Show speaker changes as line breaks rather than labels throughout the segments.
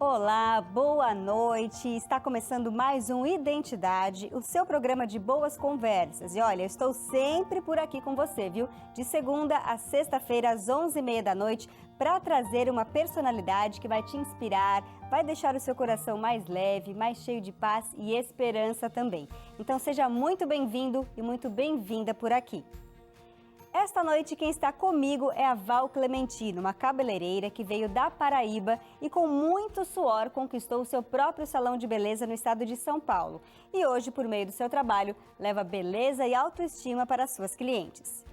Olá, boa noite. Está começando mais um Identidade, o seu programa de boas conversas. E olha, eu estou sempre por aqui com você, viu? De segunda a sexta-feira, às 11h30 da noite, para trazer uma personalidade que vai te inspirar, vai deixar o seu coração mais leve, mais cheio de paz e esperança também. Então seja muito bem-vindo e muito bem-vinda por aqui. Esta noite quem está comigo é a Val Clementino, uma cabeleireira que veio da Paraíba e com muito suor conquistou o seu próprio salão de beleza no estado de São Paulo. E hoje, por meio do seu trabalho, leva beleza e autoestima para as suas clientes.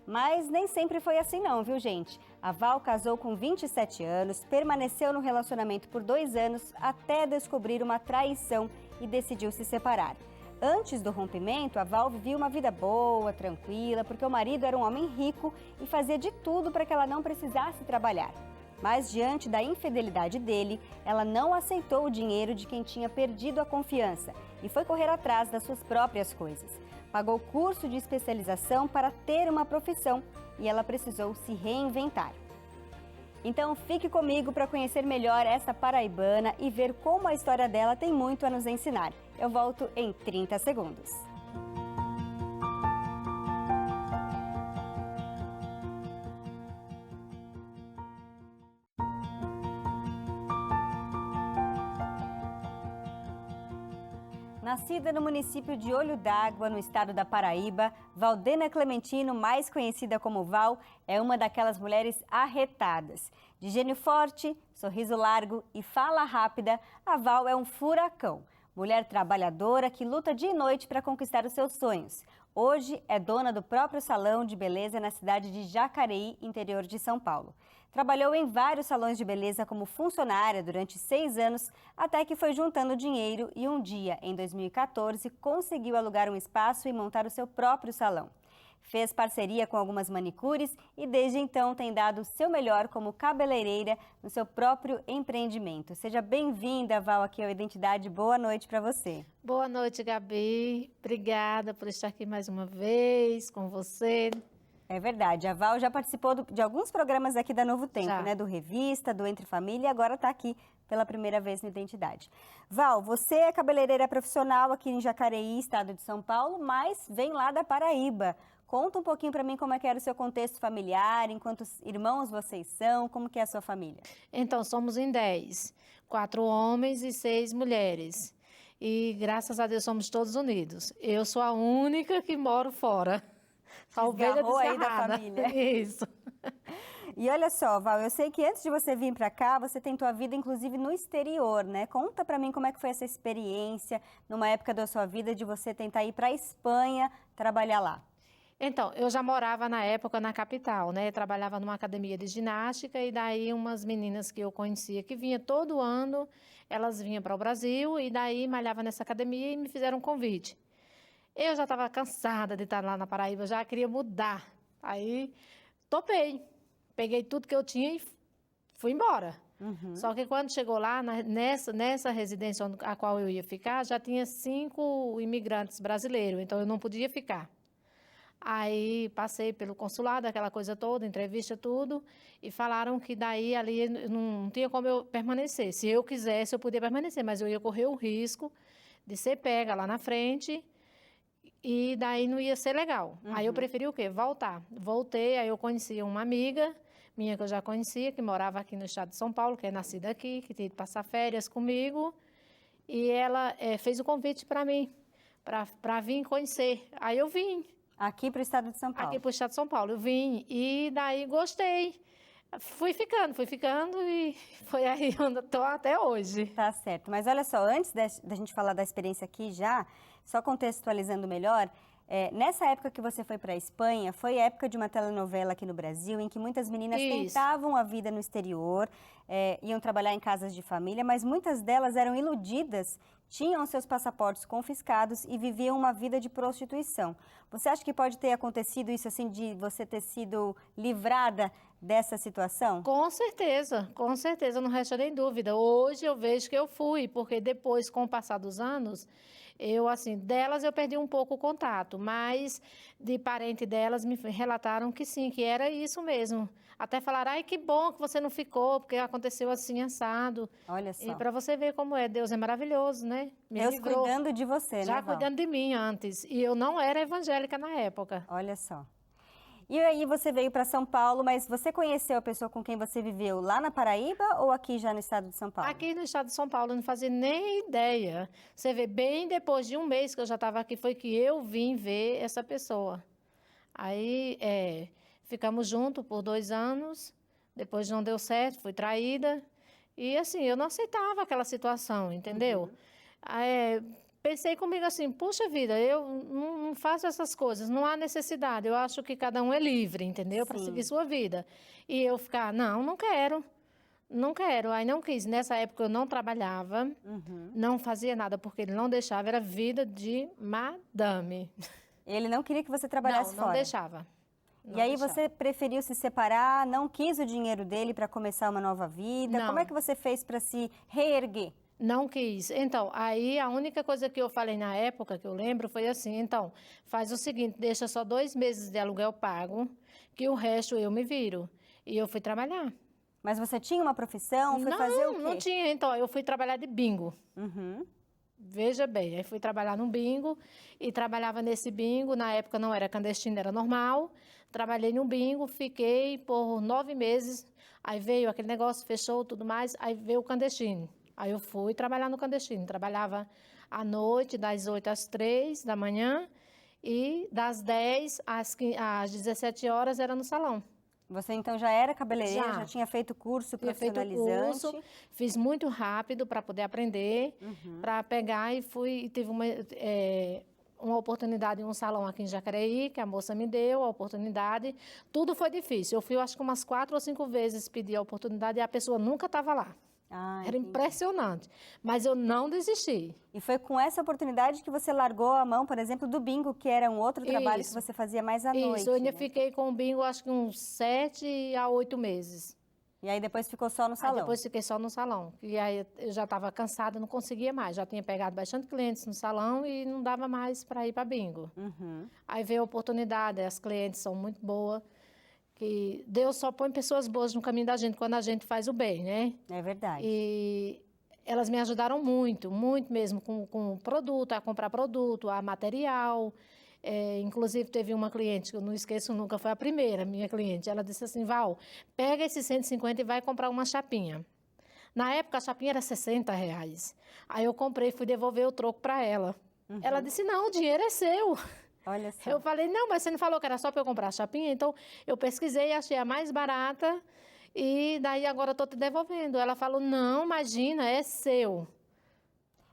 Mas nem sempre foi assim não, viu gente? A Val casou com 27 anos, permaneceu no relacionamento por 2 anos até descobrir uma traição e decidiu se separar. Antes do rompimento, a Val vivia uma vida boa, tranquila, porque o marido era um homem rico e fazia de tudo para que ela não precisasse trabalhar. Mas diante da infidelidade dele, ela não aceitou o dinheiro de quem tinha perdido a confiança e foi correr atrás das suas próprias coisas. Pagou curso de especialização para ter uma profissão e ela precisou se reinventar. Então fique comigo para conhecer melhor essa paraibana e ver como a história dela tem muito a nos ensinar. Eu volto em 30 segundos. Nascida no município de Olho d'Água, no estado da Paraíba, Valdena Clementino, mais conhecida como Val, é uma daquelas mulheres arretadas. De gênio forte, sorriso largo e fala rápida, a Val é um furacão. Mulher trabalhadora que luta dia e noite para conquistar os seus sonhos. Hoje é dona do próprio salão de beleza na cidade de Jacareí, interior de São Paulo. Trabalhou em vários salões de beleza como funcionária durante 6 anos, até que foi juntando dinheiro e um dia, em 2014, conseguiu alugar um espaço e montar o seu próprio salão. Fez parceria com algumas manicures e desde então tem dado o seu melhor como cabeleireira no seu próprio empreendimento. Seja bem-vinda, Val, aqui ao Identidade. Boa noite para você.
Boa noite, Gabi. Obrigada por estar aqui mais uma vez com você.
É verdade, a Val já participou de alguns programas aqui da Novo Tempo,
Já.
né? Do Revista, do Entre Família e agora está aqui pela primeira vez no Identidade. Val, você é cabeleireira profissional aqui em Jacareí, estado de São Paulo, mas vem lá da Paraíba. Conta um pouquinho para mim como é que era o seu contexto familiar, em quantos irmãos vocês são, como que é a sua família?
Então, somos em 10, 4 homens e 6 mulheres. E graças a Deus somos todos unidos. Eu sou a única que moro fora. A ovelha
Desgarrou aí da
desgarrada.
família.
Isso.
E olha só, Val, eu sei que antes de você vir para cá, você tentou a vida inclusive no exterior, né? Conta para mim como é que foi essa experiência, numa época da sua vida, de você tentar ir para a Espanha trabalhar lá.
Então, eu já morava na época na capital, né? Trabalhava numa academia de ginástica e daí umas meninas que eu conhecia que vinha todo ano, elas vinham para o Brasil e daí malhava nessa academia e me fizeram um convite. Eu já estava cansada de estar lá na Paraíba, já queria mudar. Aí topei, peguei tudo que eu tinha e fui embora. Só que quando chegou lá, nessa residência a qual eu ia ficar, já tinha 5 imigrantes brasileiros, então eu não podia ficar. Aí passei pelo consulado, aquela coisa toda, entrevista, tudo, e falaram que daí ali não tinha como eu permanecer. Se eu quisesse, eu podia permanecer, mas eu ia correr o risco de ser pega lá na frente e daí não ia ser legal. Aí eu preferi o quê? Voltar. Voltei, aí eu conheci uma amiga minha que eu já conhecia, que morava aqui no estado de São Paulo, que é nascida aqui, que tinha ido passar férias comigo, e ela fez o convite para mim, para vir conhecer. Aí eu vim.
Aqui para o estado de São Paulo.
Aqui para o estado de São Paulo. Eu vim e daí gostei. Fui ficando e foi aí onde estou até hoje.
Tá certo. Mas olha só, antes da gente falar da experiência aqui já, só contextualizando melhor, nessa época que você foi para a Espanha, foi época de uma telenovela aqui no Brasil, em que muitas meninas
Isso.
tentavam a vida no exterior, iam trabalhar em casas de família, mas muitas delas eram iludidas, tinham seus passaportes confiscados e viviam uma vida de prostituição. Você acha que pode ter acontecido isso assim, de você ter sido livrada dessa situação?
Com certeza, não resta nem dúvida. Hoje eu vejo que eu fui, porque depois, com o passar dos anos, Eu, assim, delas eu perdi um pouco o contato, mas de parente delas me relataram que sim, que era isso mesmo. Até falaram, ai, que bom que você não ficou, porque aconteceu assim, assado.
Olha
E
só.
para você ver como é, Deus é maravilhoso, né? Me
Deus
livrou,
cuidando de você, né,
já
Val?
cuidando de mim antes. E eu não era evangélica na época.
Olha só. E aí você veio para São Paulo, mas você conheceu a pessoa com quem você viveu lá na Paraíba ou aqui já no estado de São Paulo?
Aqui no estado de São Paulo, eu não fazia nem ideia. Você vê, bem depois de um mês que eu já estava aqui, foi que eu vim ver essa pessoa. Aí, ficamos juntos por 2 anos, depois não deu certo, fui traída. E assim, eu não aceitava aquela situação, entendeu? Aí, pensei comigo assim, puxa vida, eu não faço essas coisas, não há necessidade. Eu acho que cada um é livre, entendeu? Para seguir
Sim.
sua vida. E eu ficar, não quero. Não quero, aí não quis. Nessa época eu não trabalhava, não fazia nada, porque ele não deixava, era vida de madame.
Ele não queria que você
Não,
trabalhasse
não
fora.
deixava.
E
Não
aí
deixava.
você preferiu se separar, não quis o dinheiro dele para começar uma nova vida. Como é
Não.
que você fez para se reerguer?
Não quis. Então, aí a única coisa que eu falei na época, que eu lembro, foi assim, então, faz o seguinte, deixa só 2 meses de aluguel pago, que o resto eu me viro. E eu fui trabalhar.
Mas você tinha uma profissão, foi fazer o quê?
Não tinha. Então, eu fui trabalhar de bingo.
Uhum.
Veja bem, aí fui trabalhar no bingo e trabalhava nesse bingo, na época não era clandestino, era normal. Trabalhei no bingo, fiquei por 9 meses, aí veio aquele negócio, fechou tudo mais, aí veio o clandestino. Aí eu fui trabalhar no clandestino, trabalhava à noite, das 8 às 3 da manhã e das 10 às 17 horas era no salão.
Você então já era cabeleireira, já
Já.
tinha feito curso
Tinha feito o
profissionalizante.
curso, fiz muito rápido para poder aprender, para pegar e fui, e tive uma oportunidade em um salão aqui em Jacareí, que a moça me deu a oportunidade. Tudo foi difícil. Eu fui, acho que umas 4 ou 5 vezes pedir a oportunidade e a pessoa nunca estava lá.
Ah,
Era
entendi.
impressionante. Mas eu não desisti.
E foi com essa oportunidade que você largou a mão, por exemplo, do bingo, que era um outro trabalho que
Isso.
você fazia mais à noite.
Isso, eu ainda
né?
fiquei com o bingo, acho que uns 7 a 8 meses.
E aí depois ficou só no
Aí
salão.
depois fiquei só no salão. E aí eu já estava cansada, não conseguia mais. Já tinha pegado bastante clientes no salão e não dava mais para ir para bingo. Aí veio a oportunidade, as clientes são muito boas, que Deus só põe pessoas boas no caminho da gente quando a gente faz o bem, né?
É verdade.
E elas me ajudaram muito, muito mesmo, com produto, a comprar produto, a material. Inclusive, teve uma cliente, que eu não esqueço nunca, foi a primeira minha cliente. Ela disse assim, Val, pega esses 150 e vai comprar uma chapinha. Na época, a chapinha era R$ 60. Aí eu comprei e fui devolver o troco para ela. Ela disse, não, o dinheiro é seu.
Olha só.
Eu falei, não, mas você não falou que era só para eu comprar a chapinha? Então, eu pesquisei, achei a mais barata e daí agora eu estou te devolvendo. Ela falou, não, imagina, é seu.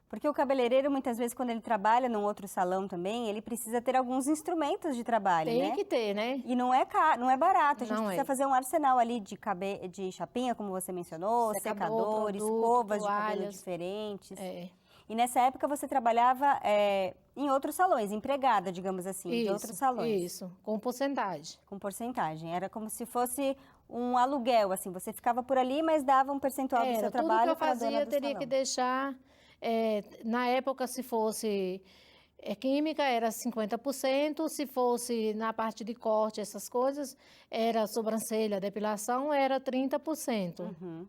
Porque o cabeleireiro, muitas vezes, quando ele trabalha num outro salão também, ele precisa ter alguns instrumentos de trabalho,
Tem
né?
que ter, né?
E não é caro, não é barato. A gente
Não
precisa
é.
fazer um arsenal ali de chapinha, como você mencionou,
Secador,
secadores,
produto,
escovas de cabelo
toalhas.
diferentes.
É.
E nessa época você trabalhava em outros salões, empregada, digamos assim, de outros salões.
Isso, com porcentagem.
Com porcentagem. Era como se fosse um aluguel, assim. Você ficava por ali, mas dava um percentual do seu
Tudo que
trabalho
eu
para a dona
fazia
do
teria
salão.
que deixar, na época, se fosse química, era 50%, se fosse na parte de corte, essas coisas, era sobrancelha, depilação, era 30%.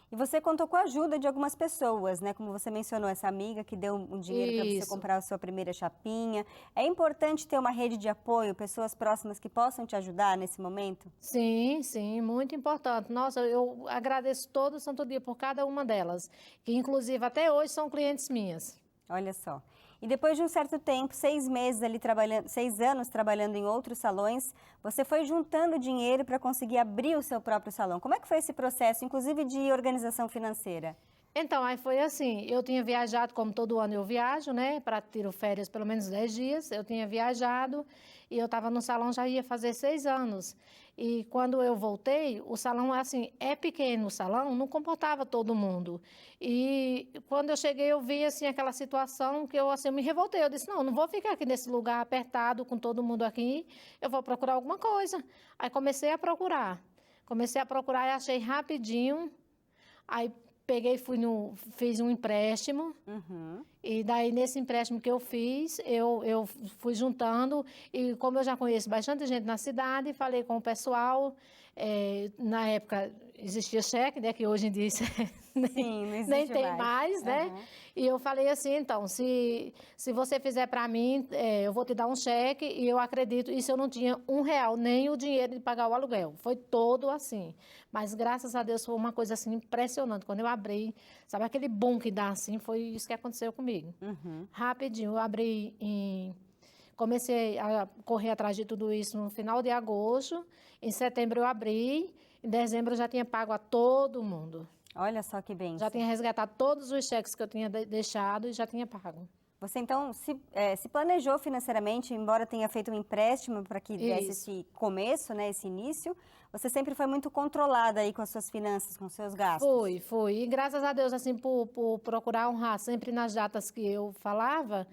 E você contou com a ajuda de algumas pessoas, né? Como você mencionou, essa amiga que deu um dinheiro para você
Isso.
comprar a sua primeira chapinha. É importante ter uma rede de apoio, pessoas próximas que possam te ajudar nesse momento?
Sim, sim, muito importante. Nossa, eu agradeço todo santo dia por cada uma delas, que inclusive até hoje são clientes minhas.
Olha só. E depois de um certo tempo, 6 meses ali trabalhando, 6 anos trabalhando em outros salões, você foi juntando dinheiro para conseguir abrir o seu próprio salão. Como é que foi esse processo, inclusive de organização financeira?
Então, aí foi assim, eu tinha viajado, como todo ano eu viajo, né, para tirar férias pelo menos 10 dias, eu tinha viajado e eu estava no salão, já ia fazer 6 anos. E quando eu voltei, o salão, assim, é pequeno o salão, não comportava todo mundo. E quando eu cheguei, eu vi, assim, aquela situação que eu, assim, eu me revoltei. Eu disse, não vou ficar aqui nesse lugar apertado com todo mundo aqui, eu vou procurar alguma coisa. Aí comecei a procurar e achei rapidinho. Aí peguei, fiz um empréstimo, e daí nesse empréstimo que eu fiz, eu fui juntando, e como eu já conheço bastante gente na cidade, falei com o pessoal, na época existia cheque, né, que hoje em dia
Sim, não
nem
existe
tem mais, né? E eu falei assim, então, se você fizer para mim, eu vou te dar um cheque, e eu acredito, isso eu não tinha R$ 1, nem o dinheiro de pagar o aluguel, foi todo assim. Mas graças a Deus foi uma coisa assim impressionante, quando eu abri, sabe aquele boom que dá assim, foi isso que aconteceu comigo. Rapidinho, eu abri comecei a correr atrás de tudo isso no final de agosto, em setembro eu abri, em dezembro eu já tinha pago a todo mundo.
Olha só que bênção.
Já tinha resgatado todos os cheques que eu tinha deixado e já tinha pago.
Você, então, se planejou financeiramente, embora tenha feito um empréstimo para que desse esse começo, né, esse início, você sempre foi muito controlada aí com as suas finanças, com os seus gastos?
Foi. E graças a Deus, assim, por procurar honrar sempre nas datas que eu falava,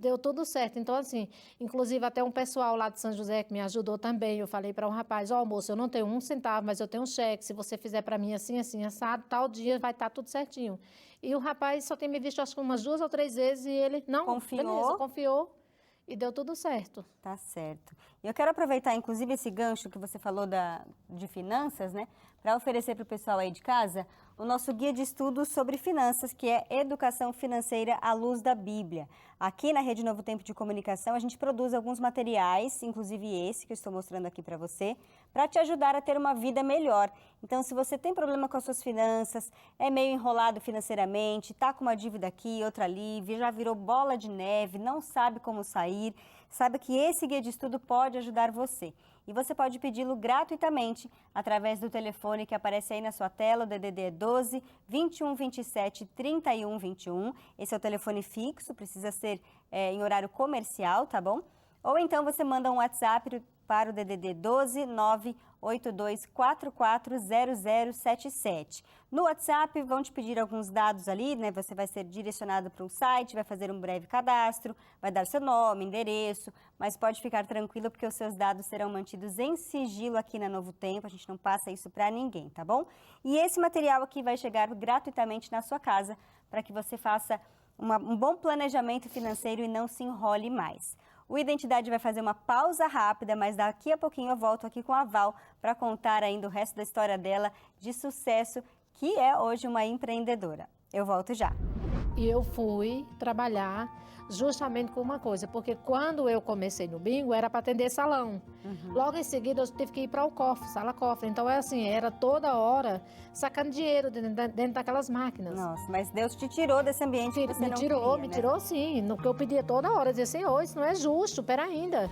deu tudo certo. Então, assim, inclusive até um pessoal lá de São José que me ajudou também, eu falei para um rapaz, moço, eu não tenho R$ 1, mas eu tenho um cheque, se você fizer para mim assim, assim, assado, tal dia vai estar tudo certinho. E o rapaz só tem me visto, acho que umas 2 ou 3 vezes, e ele, não,
confiou.
Beleza, confiou. E deu tudo certo.
Tá certo. E eu quero aproveitar, inclusive, esse gancho que você falou de finanças, né? Para oferecer para o pessoal aí de casa o nosso guia de estudos sobre finanças, que é Educação Financeira à Luz da Bíblia. Aqui na Rede Novo Tempo de Comunicação, a gente produz alguns materiais, inclusive esse que eu estou mostrando aqui para você, para te ajudar a ter uma vida melhor. Então, se você tem problema com as suas finanças, é meio enrolado financeiramente, está com uma dívida aqui, outra ali, já virou bola de neve, não sabe como sair, saiba que esse guia de estudo pode ajudar você. E você pode pedi-lo gratuitamente através do telefone que aparece aí na sua tela, o DDD é 12 21 27 31 21. Esse é o telefone fixo, precisa ser em horário comercial, tá bom? Ou então você manda um WhatsApp para o DDD 12 982440077. No WhatsApp vão te pedir alguns dados ali, né? Você vai ser direcionado para um site, vai fazer um breve cadastro, vai dar seu nome, endereço, mas pode ficar tranquilo porque os seus dados serão mantidos em sigilo aqui na Novo Tempo, a gente não passa isso para ninguém, tá bom? E esse material aqui vai chegar gratuitamente na sua casa para que você faça um bom planejamento financeiro e não se enrole mais. O Identidade vai fazer uma pausa rápida, mas daqui a pouquinho eu volto aqui com a Val para contar ainda o resto da história dela de sucesso, que é hoje uma empreendedora. Eu volto já.
E eu fui trabalhar justamente com uma coisa, porque quando eu comecei no bingo era para atender salão. Logo em seguida eu tive que ir para o cofre, sala cofre. Então é assim, era toda hora sacando dinheiro dentro daquelas máquinas.
Nossa, mas Deus te tirou desse ambiente que você não queria,
Me tirou sim, no que eu pedia toda hora, eu dizia, Senhor, isso não é justo, pera ainda.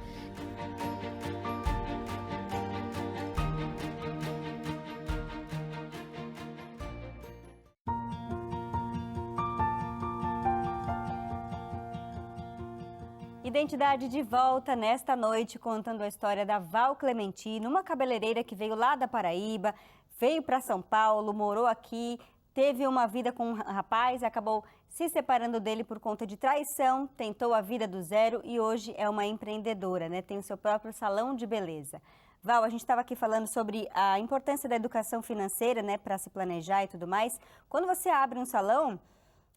Identidade de volta nesta noite, contando a história da Val Clementino, uma cabeleireira que veio lá da Paraíba, veio para São Paulo, morou aqui, teve uma vida com um rapaz, acabou se separando dele por conta de traição, tentou a vida do zero e hoje é uma empreendedora, né? Tem o seu próprio salão de beleza. Val, a gente estava aqui falando sobre a importância da educação financeira, né, para se planejar e tudo mais. Quando você abre um salão,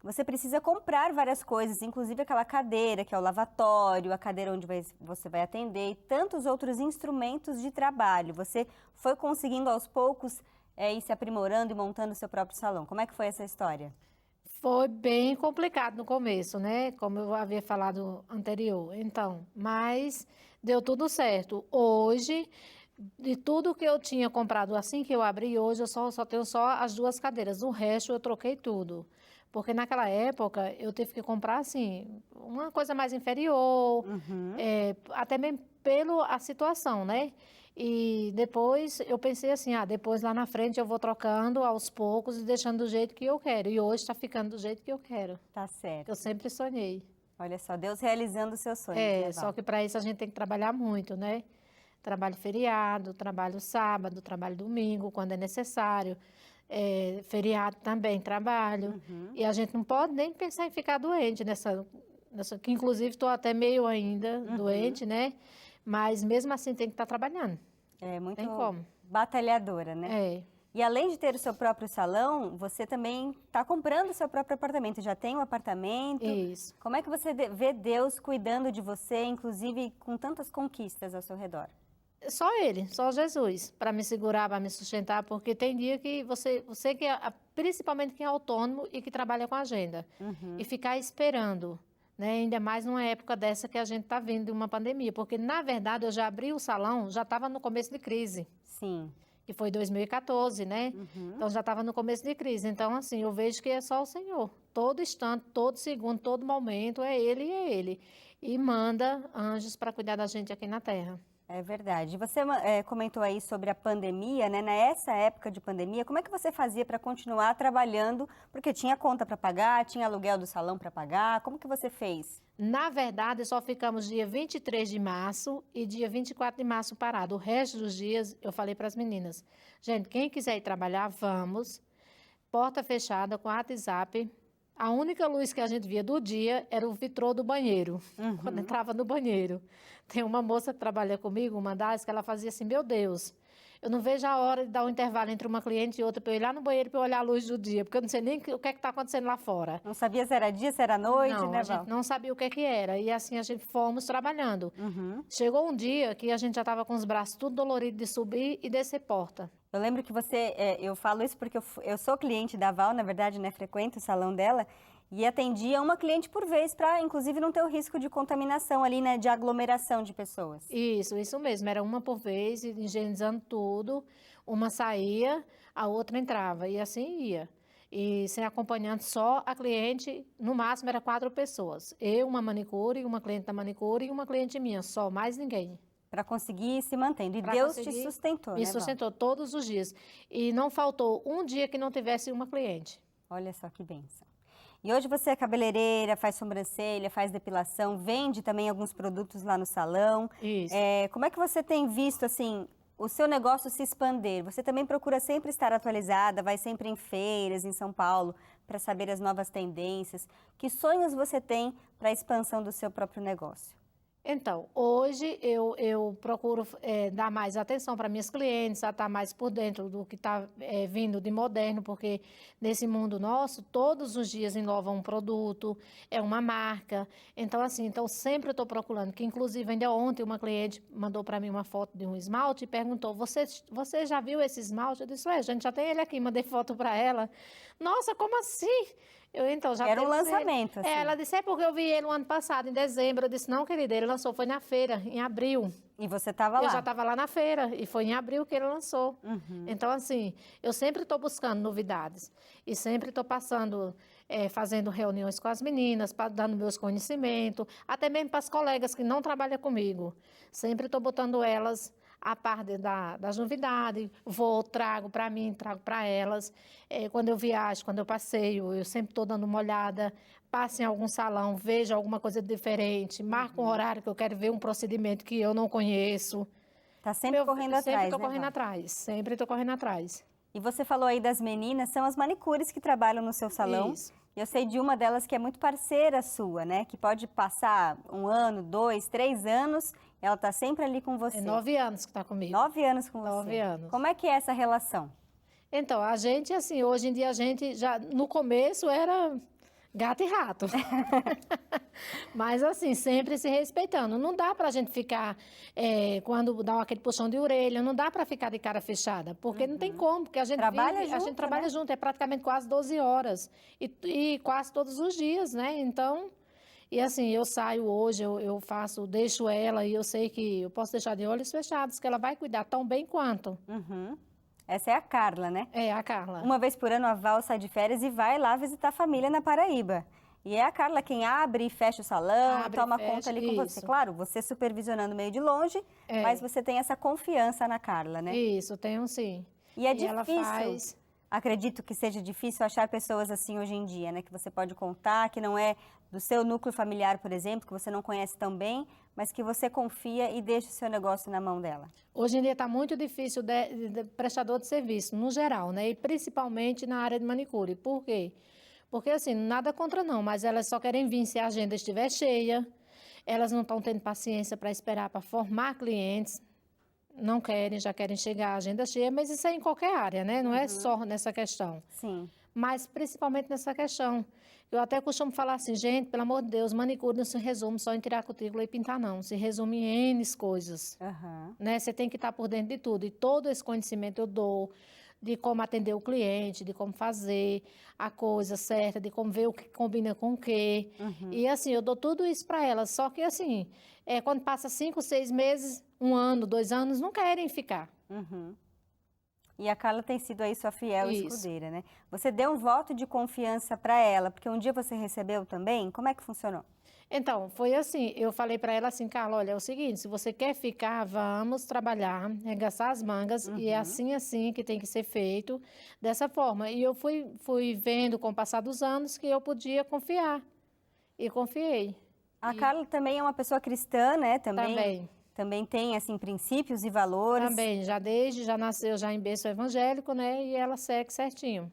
você precisa comprar várias coisas, inclusive aquela cadeira, que é o lavatório, a cadeira onde você vai atender e tantos outros instrumentos de trabalho. Você foi conseguindo aos poucos ir se aprimorando e montando o seu próprio salão. Como é que foi essa história?
Foi bem complicado no começo, né? Como eu havia falado anterior. Então, mas deu tudo certo. Hoje, de tudo que eu tinha comprado assim que eu abri, hoje eu só tenho só as 2 cadeiras. O resto eu troquei tudo. Porque naquela época eu tive que comprar assim, uma coisa mais inferior, até mesmo pela situação, né? E depois eu pensei assim, depois lá na frente eu vou trocando aos poucos e deixando do jeito que eu quero. E hoje está ficando do jeito que eu quero.
Tá certo.
Eu sempre sonhei.
Olha só, Deus realizando os seus sonhos. né, Val?
Só que para isso a gente tem que trabalhar muito, né? Trabalho feriado, trabalho sábado, trabalho domingo, quando é necessário. Feriado também trabalho. E a gente não pode nem pensar em ficar doente nessa que inclusive estou até meio ainda doente, né? Mas mesmo assim tem que estar trabalhando.
É muito
Tem como.
batalhadora, né? E além de ter o seu próprio salão, você também está comprando o seu próprio apartamento. Já tem um apartamento.
Isso.
Como é que você vê Deus cuidando de você, inclusive com tantas conquistas ao seu redor?
Só ele, só Jesus, para me segurar, para me sustentar, porque tem dia que você que é, principalmente quem é autônomo e que trabalha com agenda, e ficar esperando, né? Ainda mais numa época dessa que a gente está vindo de uma pandemia, porque na verdade eu já abri o salão, já estava no começo de crise.
Sim.
Que foi 2014, né? Então já estava no começo de crise. Então, assim, eu vejo que é só o Senhor. Todo instante, todo segundo, todo momento é Ele e é Ele. E manda anjos para cuidar da gente aqui na terra.
É verdade. Você comentou aí sobre a pandemia, né? Nessa época de pandemia, como é que você fazia para continuar trabalhando? Porque tinha conta para pagar, tinha aluguel do salão para pagar. Como que você fez?
Na verdade, só ficamos dia 23 de março e dia 24 de março parado. O resto dos dias, eu falei para as meninas, gente, quem quiser ir trabalhar, vamos. Porta fechada, com WhatsApp. A única luz que a gente via do dia era o vitrô do banheiro, quando entrava no banheiro. Tem uma moça que trabalha comigo, uma das, que ela fazia assim, meu Deus, eu não vejo a hora de dar um intervalo entre uma cliente e outra para eu ir lá no banheiro para eu olhar a luz do dia, porque eu não sei nem o que é que está acontecendo lá fora.
Não sabia se era dia, se era noite,
Não,
né,
a
Val?
gente não sabia o que é que era. E assim a gente fomos trabalhando. Chegou um dia que a gente já estava com os braços tudo doloridos de subir e descer porta.
Eu lembro que eu falo isso porque eu sou cliente da Val, na verdade, né, frequento o salão dela, e atendia uma cliente por vez para, inclusive, não ter o risco de contaminação ali, né, de aglomeração de pessoas.
Isso mesmo. Era uma por vez, higienizando tudo. Uma saía, a outra entrava, e assim ia. E sem acompanhante, só a cliente, no máximo era 4 pessoas. Eu, uma manicure, uma cliente da manicure e uma cliente minha, só, mais ninguém.
Para conseguir ir se mantendo. E
Pra
Deus te
conseguir,
sustentou,
me
né, Val?
sustentou todos os dias. E não faltou um dia que não tivesse uma cliente.
Olha só que bênção. E hoje você é cabeleireira, faz sobrancelha, faz depilação, vende também alguns produtos lá no salão.
Isso.
Como é que você tem visto, assim, o seu negócio se expandir? Você também procura sempre estar atualizada, vai sempre em feiras em São Paulo para saber as novas tendências. Que sonhos você tem para a expansão do seu próprio negócio?
Então, hoje eu procuro dar mais atenção para minhas clientes, a estar mais por dentro do que está vindo de moderno, porque nesse mundo nosso, todos os dias inova um produto, é uma marca. Então, assim, sempre eu estou procurando, que inclusive ainda ontem uma cliente mandou para mim uma foto de um esmalte e perguntou, você já viu esse esmalte? Eu disse, a gente já tem ele aqui, mandei foto para ela. Nossa, como assim? Então, já
Era um
temos ele.
lançamento, assim.
Ela disse, porque eu vi ele no ano passado, em dezembro. Eu disse, não, querida, ele lançou, foi na feira, em abril.
E você estava lá?
Eu já estava lá na feira, e foi em abril que ele lançou. Então, assim, eu sempre estou buscando novidades. E sempre estou passando, fazendo reuniões com as meninas, dando meus conhecimentos, até mesmo para as colegas que não trabalham comigo. Sempre estou botando elas a par das novidades, trago para mim, trago para elas. Quando eu viajo, quando eu passeio, eu sempre estou dando uma olhada, passo em algum salão, vejo alguma coisa diferente, marco um horário que eu quero ver um procedimento que eu não conheço.
Está sempre correndo atrás,
Sempre estou
né,
correndo
Val?
atrás, sempre estou correndo atrás.
E você falou aí das meninas, são as manicures que trabalham no seu salão.
Isso.
E eu sei de uma delas que é muito parceira sua, né? Que pode passar 1 ano, 2, 3 anos, ela está sempre ali com você.
9 anos que está comigo.
9 anos com você.
9 anos.
Como é que é essa relação?
Então, a gente, assim, hoje em dia a gente já, no começo era gato e rato. Mas assim, sempre se respeitando. Não dá pra gente ficar, quando dá aquele puxão de orelha, não dá pra ficar de cara fechada, porque não tem como, porque a gente
Trabalha
vive, a
junto,
gente trabalha
né?
junto, é praticamente quase 12 horas, e quase todos os dias, né? Então, e assim, eu saio hoje, eu deixo ela, e eu sei que eu posso deixar de olhos fechados, que ela vai cuidar tão bem quanto.
Essa é a Carla, né?
É, a Carla.
Uma vez por ano a Val sai de férias e vai lá visitar a família na Paraíba. E é a Carla quem abre e fecha o salão,
Abre,
toma
fecha,
conta ali com você.
isso.
Claro, você supervisionando meio de longe, mas você tem essa confiança na Carla, né?
Isso, tenho sim.
E é
ela
difícil,
faz...
acredito que seja difícil achar pessoas assim hoje em dia, né? Que você pode contar, que não é do seu núcleo familiar, por exemplo, que você não conhece tão bem, mas que você confia e deixa o seu negócio na mão dela.
Hoje em dia está muito difícil de prestador de serviço, no geral, né? E principalmente na área de manicure. Por quê? Porque, assim, nada contra não, mas elas só querem vir se a agenda estiver cheia, elas não estão tendo paciência para esperar para formar clientes, não querem, já querem chegar à agenda cheia, mas isso é em qualquer área, né? Não é só nessa questão.
Sim.
Mas principalmente nessa questão. Eu até costumo falar assim, gente, pelo amor de Deus, manicure não se resume só em tirar cutícula e pintar, não. Se resume em N coisas. Né? Você tem que estar por dentro de tudo. E todo esse conhecimento eu dou de como atender o cliente, de como fazer a coisa certa, de como ver o que combina com o quê. E assim, eu dou tudo isso para elas. Só que assim, quando passa 5, 6 meses, 1 ano, 2 anos, não querem ficar.
E a Carla tem sido aí sua fiel
Isso.
escudeira, né? Você deu um voto de confiança para ela, porque um dia você recebeu também? Como é que funcionou?
Então, foi assim, eu falei para ela assim, Carla, olha, é o seguinte, se você quer ficar, vamos trabalhar, arregaçar as mangas, e é assim que tem que ser feito, dessa forma. E eu fui vendo com o passar dos anos que eu podia confiar, e confiei.
A Carla também é uma pessoa cristã, né?
Também.
Também tem, assim, princípios e valores.
Também, já nasceu já em berço evangélico, né? E ela segue certinho.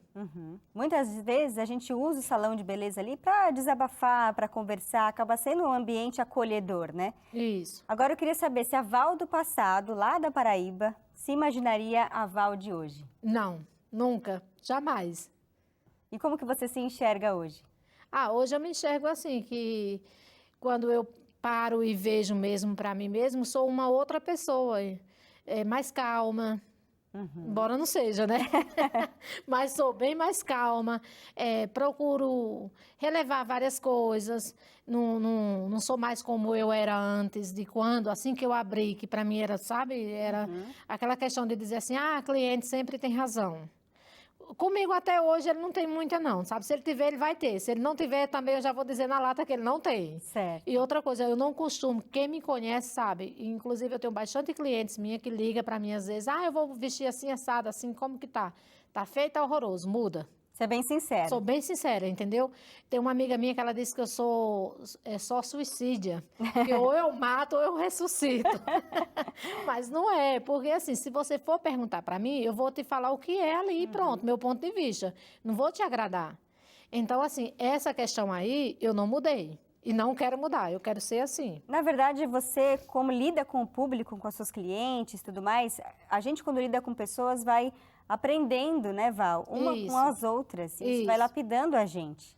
Muitas vezes a gente usa o salão de beleza ali para desabafar, para conversar, acaba sendo um ambiente acolhedor, né?
Isso.
Agora eu queria saber se a Val do passado, lá da Paraíba, se imaginaria a Val de hoje.
Não, nunca, jamais.
E como que você se enxerga hoje?
Hoje eu me enxergo assim, que quando eu paro e vejo mesmo para mim mesmo, sou uma outra pessoa, mais calma, embora não seja, né? Mas sou bem mais calma, procuro relevar várias coisas, não sou mais como eu era antes, de quando, assim que eu abri, que para mim era, sabe, era aquela questão de dizer assim, cliente sempre tem razão. Comigo até hoje ele não tem muita não, sabe? Se ele tiver, ele vai ter. Se ele não tiver, também eu já vou dizer na lata que ele não tem.
Certo.
E outra coisa, eu não costumo, quem me conhece sabe, inclusive eu tenho bastante clientes minha que liga para mim às vezes, eu vou vestir assim, assado, assim, como que tá? Tá feio, tá horroroso, muda.
Você é bem sincera.
Sou bem sincera, entendeu? Tem uma amiga minha que ela disse que eu sou só suicídia, que ou eu mato ou eu ressuscito. Mas não é, porque assim, se você for perguntar para mim, eu vou te falar o que é ali e pronto, meu ponto de vista. Não vou te agradar. Então, assim, essa questão aí, eu não mudei. E não quero mudar, eu quero ser assim.
Na verdade, você, como lida com o público, com os seus clientes e tudo mais, a gente, quando lida com pessoas, vai aprendendo, né, Val? Uma com as outras. Isso vai lapidando a gente.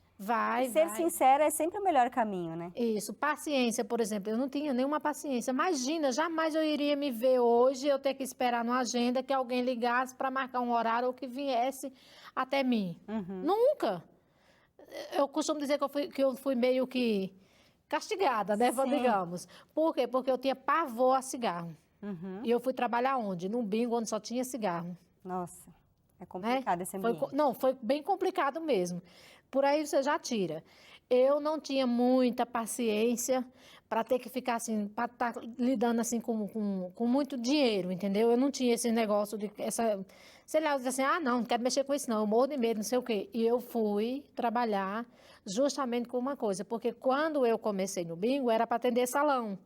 E ser sincera é sempre o melhor caminho, né?
Isso. Paciência, por exemplo, eu não tinha nenhuma paciência. Imagina, jamais eu iria me ver hoje, eu ter que esperar numa agenda que alguém ligasse para marcar um horário ou que viesse até mim. Nunca. Eu costumo dizer que eu fui meio que castigada, né, digamos. Por quê? Porque eu tinha pavor a cigarro. E eu fui trabalhar onde? Num bingo onde só tinha cigarro.
Nossa, é complicado esse ambiente.
Foi bem complicado mesmo. Por aí você já tira. Eu não tinha muita paciência para ter que ficar assim, para estar lidando assim com muito dinheiro, entendeu? Eu não tinha esse negócio de sei lá, eu dizia assim, não quero mexer com isso não, eu morro de medo, não sei o quê. E eu fui trabalhar justamente com uma coisa, porque quando eu comecei no bingo, era para atender salão.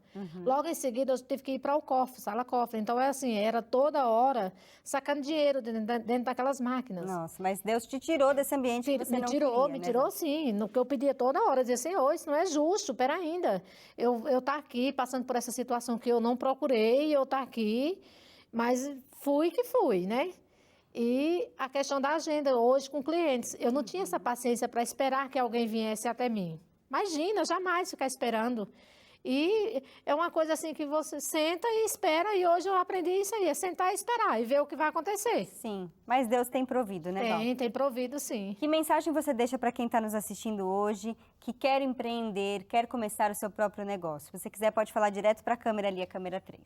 Logo em seguida, eu tive que ir para o cofre, sala cofre. Então, era toda hora sacando dinheiro dentro daquelas máquinas.
Nossa, mas Deus te tirou desse ambiente que você não queria,
Me tirou sim, no que eu pedia toda hora. Eu dizia, Senhor, isso não é justo, pera ainda. Eu tá aqui, passando por essa situação que eu não procurei, eu tá aqui, mas fui que fui, né? E a questão da agenda hoje com clientes. Eu não tinha essa paciência para esperar que alguém viesse até mim. Imagina, jamais ficar esperando. E é uma coisa assim que você senta e espera, e hoje eu aprendi isso aí, é sentar e esperar e ver o que vai acontecer.
Sim, mas Deus tem provido, né, Val?
Tem provido sim.
Que mensagem você deixa para quem está nos assistindo hoje, que quer empreender, quer começar o seu próprio negócio? Se você quiser, pode falar direto para a câmera ali, a câmera 3.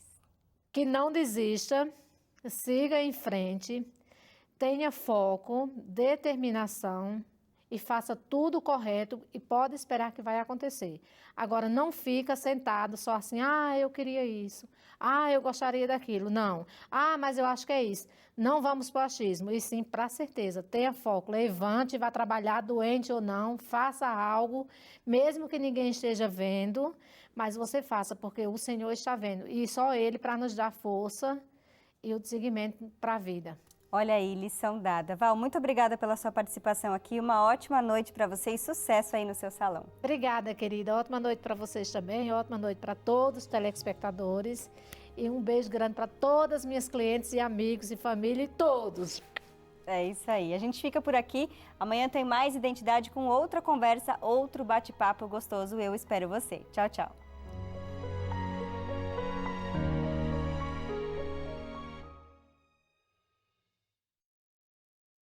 Que não desista, siga em frente, tenha foco, determinação e faça tudo correto e pode esperar que vai acontecer. Agora, não fica sentado só assim, eu queria isso, eu gostaria daquilo. Não, mas eu acho que é isso. Não vamos para o achismo, e sim para a certeza. Tenha foco, levante, vá trabalhar, doente ou não, faça algo, mesmo que ninguém esteja vendo, mas você faça, porque o Senhor está vendo. E só Ele para nos dar força e o seguimento para a vida.
Olha aí, lição dada. Val, muito obrigada pela sua participação aqui. Uma ótima noite para você e sucesso aí no seu salão.
Obrigada, querida. Ótima noite para vocês também. Ótima noite para todos os telespectadores. E um beijo grande para todas as minhas clientes e amigos e família e todos.
É isso aí. A gente fica por aqui. Amanhã tem mais Identidade com outra conversa, outro bate-papo gostoso. Eu espero você. Tchau, tchau.